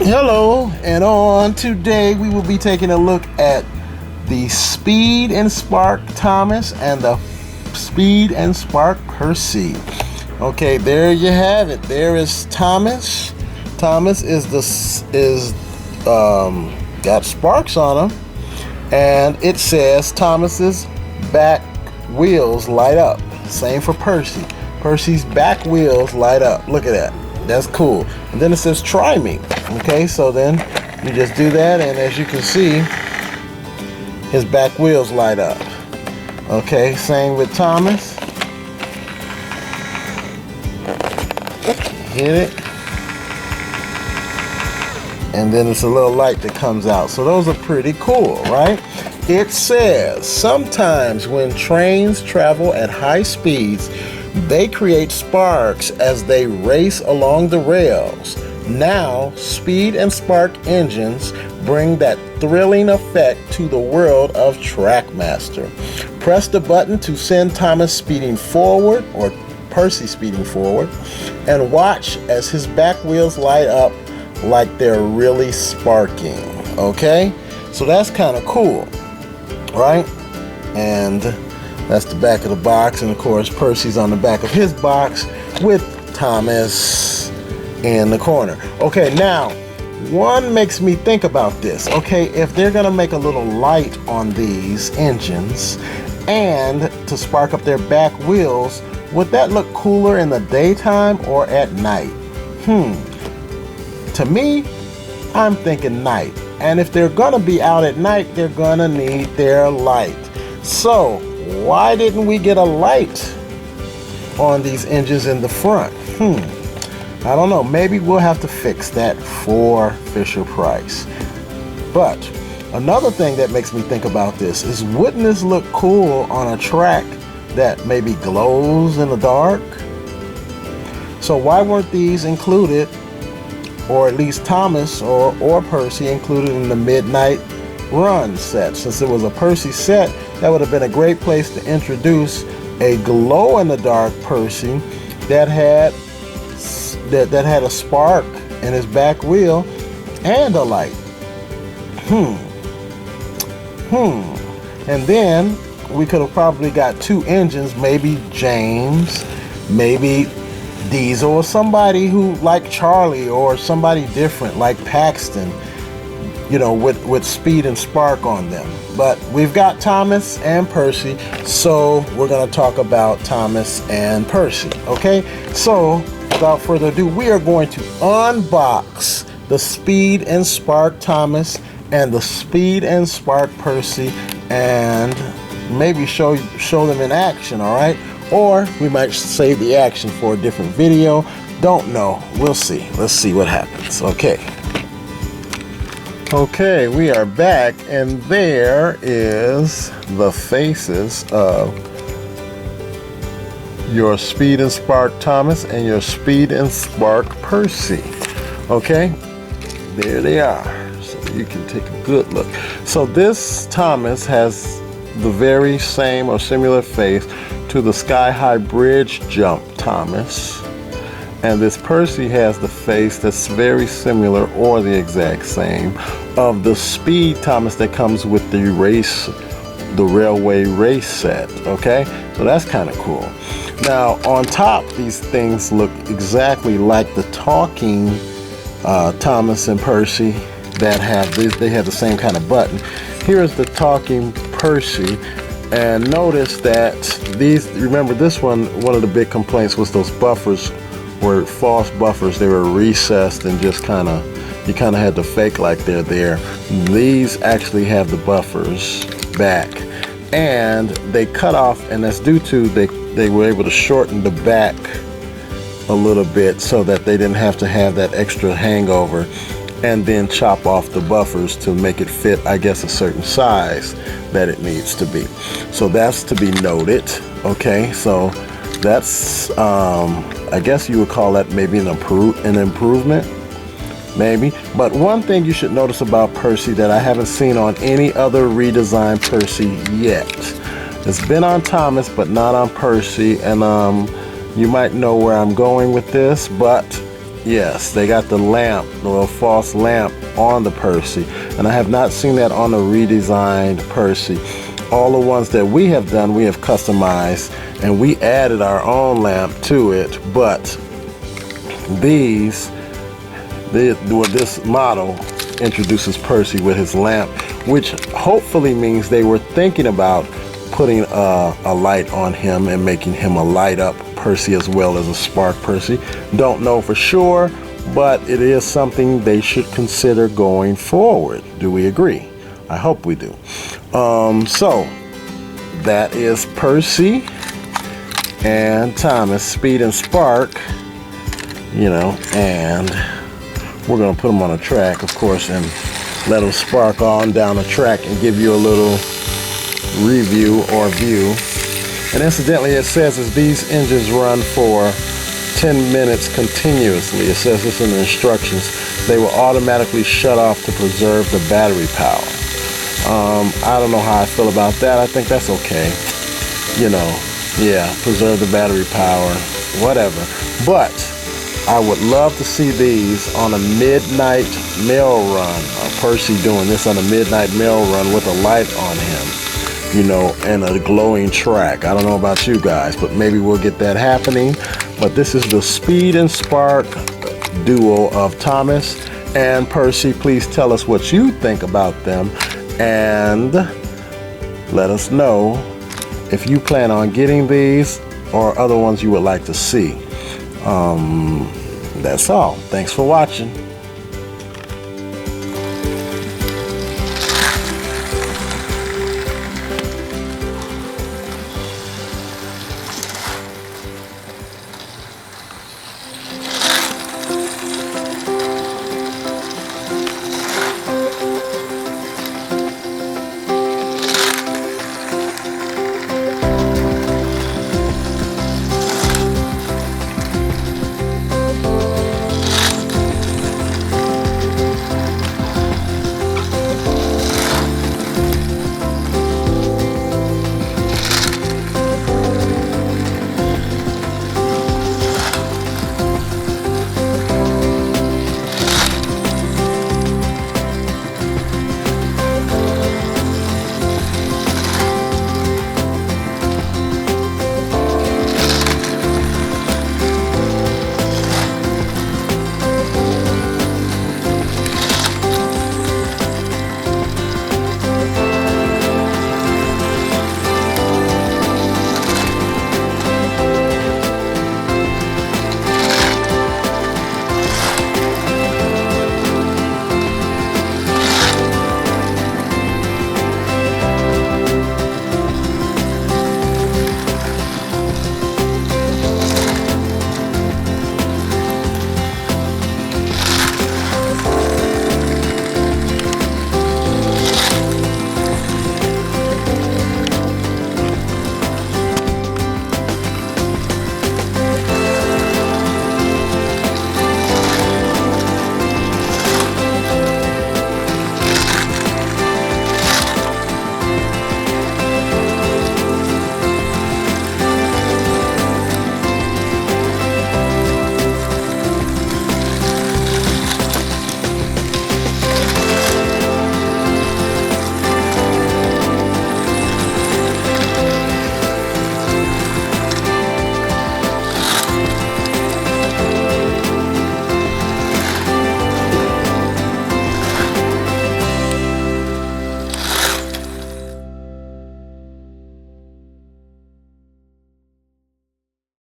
Hello, and on today we will be taking a look at the Speed and Spark Thomas and the Speed and Spark Percy. Okay, there you have it. There is Thomas. Thomas got sparks on him, and it says Thomas's back wheels light up. Same for Percy. Percy's back wheels light up. Look at that. That's cool. And then it says try me. Okay, so then you just do that, and as you can see, his back wheels light up. Okay, same with Thomas. Hit it. And then it's a little light that comes out. So those are pretty cool, right? It says, sometimes when trains travel at high speeds, they create sparks as they race along the rails. Now, speed and spark engines bring that thrilling effect to the world of Trackmaster. Press the button to send Thomas speeding forward, or Percy speeding forward, and watch as his back wheels light up like they're really sparking. Okay? So that's kind of cool, right? And that's the back of the box, and of course Percy's on the back of his box with Thomas in the corner. Okay, now one makes me think about this. Okay, if they're gonna make a little light on these engines and to spark up their back wheels, would that look cooler in the daytime or at night? To me, I'm thinking night. And if they're gonna be out at night, they're gonna need their light. So why didn't we get a light on these engines in the front? I don't know. Maybe we'll have to fix that for Fisher-Price. But another thing that makes me think about this is, wouldn't this look cool on a track that maybe glows in the dark? So why weren't these included, or at least Thomas or Percy included in the midnight run set? Since it was a Percy set, that would have been a great place to introduce a glow-in-the-dark Percy that had a spark in his back wheel and a light. And then we could have probably got two engines, maybe James, maybe Diesel, or somebody who, like Charlie, or somebody different like Paxton, you know, with speed and spark on them. But we've got Thomas and Percy, so we're going to talk about Thomas and Percy. Okay, so without further ado, we are going to unbox the Speed and Spark Thomas and the Speed and Spark Percy, and maybe show them in action. All right, or we might save the action for a different video. Don't know. We'll see. Let's see what happens. Okay, we are back, and there is the faces of your Speed and Spark Thomas and your Speed and Spark Percy. Okay, there they are, so you can take a good look. So this Thomas has the very same or similar face to the Sky High Bridge Jump Thomas, and this Percy has the face that's very similar or the exact same of the Speed Thomas that comes with the railway race set. Okay, so that's kind of cool. Now on top, these things look exactly like the talking Thomas and Percy that have these. They have the same kind of button. Here's the talking Percy, and notice that these, remember this one of the big complaints was those buffers were false buffers. They were recessed and just you kind of had to fake like they're there. These actually have the buffers back, and they cut off, and that's due to they were able to shorten the back a little bit so that they didn't have to have that extra hangover and then chop off the buffers to make it fit, I guess, a certain size that it needs to be. So that's to be noted. Okay, so that's I guess you would call that maybe an improvement, maybe. But one thing you should notice about Percy that I haven't seen on any other redesigned Percy yet. It's been on Thomas but not on Percy, and you might know where I'm going with this, but Yes, they got the lamp, the little false lamp on the Percy, and I have not seen that on the redesigned Percy. All the ones that we have done, we have customized, and we added our own lamp to it, but this model introduces Percy with his lamp, which hopefully means they were thinking about putting a light on him and making him a light up Percy as well as a spark Percy. Don't know for sure, but it is something they should consider going forward. Do we agree? I hope we do. So that is Percy and Thomas, Speed and Spark, you know, and we're gonna put them on a track, of course, and let them spark on down the track and give you a little review or view. And incidentally, it says as these engines run for 10 minutes continuously, it says this in the instructions, they will automatically shut off to preserve the battery power. I don't know how I feel about that. I think that's okay. You know, yeah, preserve the battery power, whatever. But I would love to see these on a midnight mail run. Percy doing this on a midnight mail run with a light on him, you know, and a glowing track. I don't know about you guys, but maybe we'll get that happening. But this is the Speed and Spark duo of Thomas and Percy. Please tell us what you think about them, and let us know if you plan on getting these or other ones you would like to see. That's all. Thanks for watching.